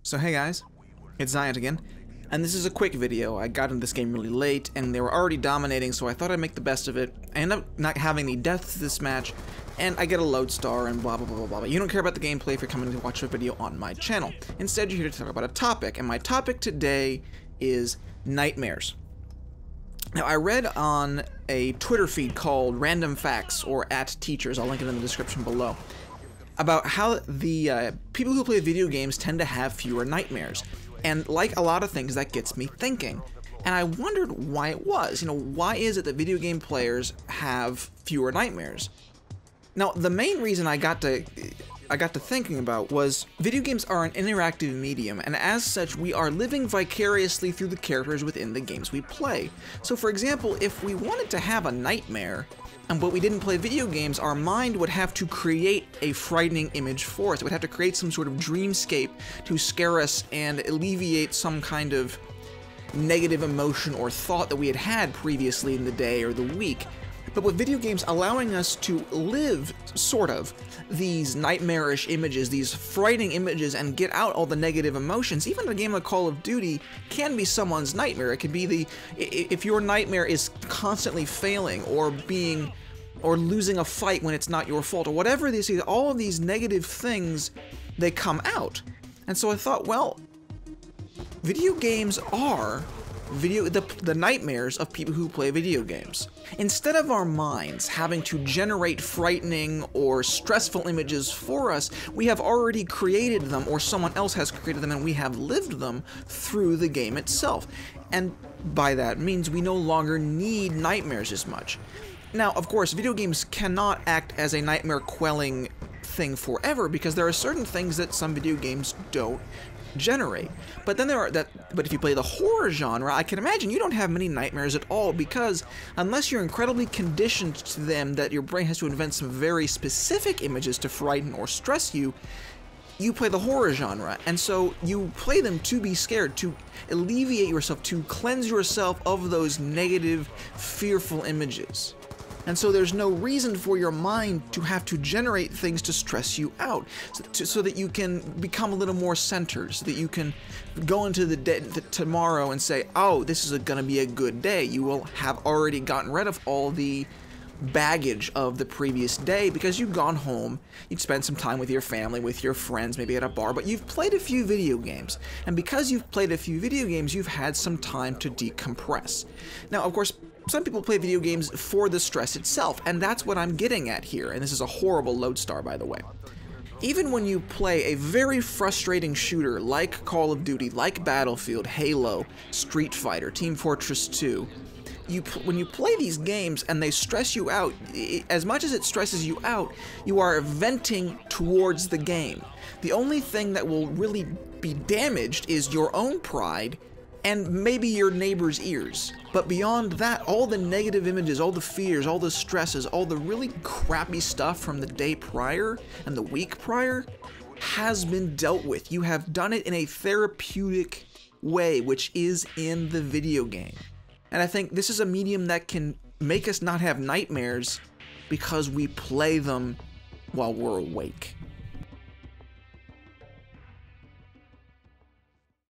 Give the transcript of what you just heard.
So hey guys, it's Zion again, and this is a quick video. I got into this game really late, and they were already dominating, so I thought I'd make the best of it. I end up not having any deaths this match, and I get a load star and blah blah blah blah blah. You don't care about the gameplay if you're coming to watch a video on my channel. Instead, you're here to talk about a topic, and my topic today is nightmares. Now, I read on a Twitter feed called Random Facts, or @Teachers, I'll link it in the description below, about how the people who play video games tend to have fewer nightmares. And like a lot of things, that gets me thinking. And I wondered why it was. Why is it that video game players have fewer nightmares? Now, the main reason I got to thinking about was video games are an interactive medium, and as such, we are living vicariously through the characters within the games we play. So for example, if we wanted to have a nightmare, but we didn't play video games, our mind would have to create a frightening image for us. It would have to create some sort of dreamscape to scare us and alleviate some kind of negative emotion or thought that we had had previously in the day or the week. But with video games allowing us to live, sort of, these nightmarish images, these frightening images, and get out all the negative emotions, even a game like Call of Duty can be someone's nightmare. It could be if your nightmare is constantly failing, or losing a fight when it's not your fault, or whatever this is, all of these negative things, they come out. And so I thought, well, video games are the nightmares of people who play video games. Instead of our minds having to generate frightening or stressful images for us, we have already created them, or someone else has created them, and we have lived them through the game itself. And by that means, we no longer need nightmares as much. Now, of course, video games cannot act as a nightmare-quelling thing forever, because there are certain things that some video games don't generate. But then but if you play the horror genre, I can imagine you don't have many nightmares at all, because unless you're incredibly conditioned to them, that your brain has to invent some very specific images to frighten or stress you, you play the horror genre, and so you play them to be scared, to alleviate yourself, to cleanse yourself of those negative, fearful images. And so there's no reason for your mind to have to generate things to stress you out, so that you can become a little more centered, so that you can go into the day tomorrow and say, oh, this is going to be a good day. You will have already gotten rid of all the baggage of the previous day, because you've gone home, you'd spent some time with your family, with your friends, maybe at a bar, but you've played a few video games. And because you've played a few video games, you've had some time to decompress. Now, of course, some people play video games for the stress itself, and that's what I'm getting at here, and this is a horrible lodestar, by the way. Even when you play a very frustrating shooter like Call of Duty, like Battlefield, Halo, Street Fighter, Team Fortress 2, when you play these games and they stress you out, as much as it stresses you out, you are venting towards the game. The only thing that will really be damaged is your own pride and maybe your neighbor's ears. But beyond that, all the negative images, all the fears, all the stresses, all the really crappy stuff from the day prior and the week prior has been dealt with. You have done it in a therapeutic way, which is in the video game. And I think this is a medium that can make us not have nightmares because we play them while we're awake.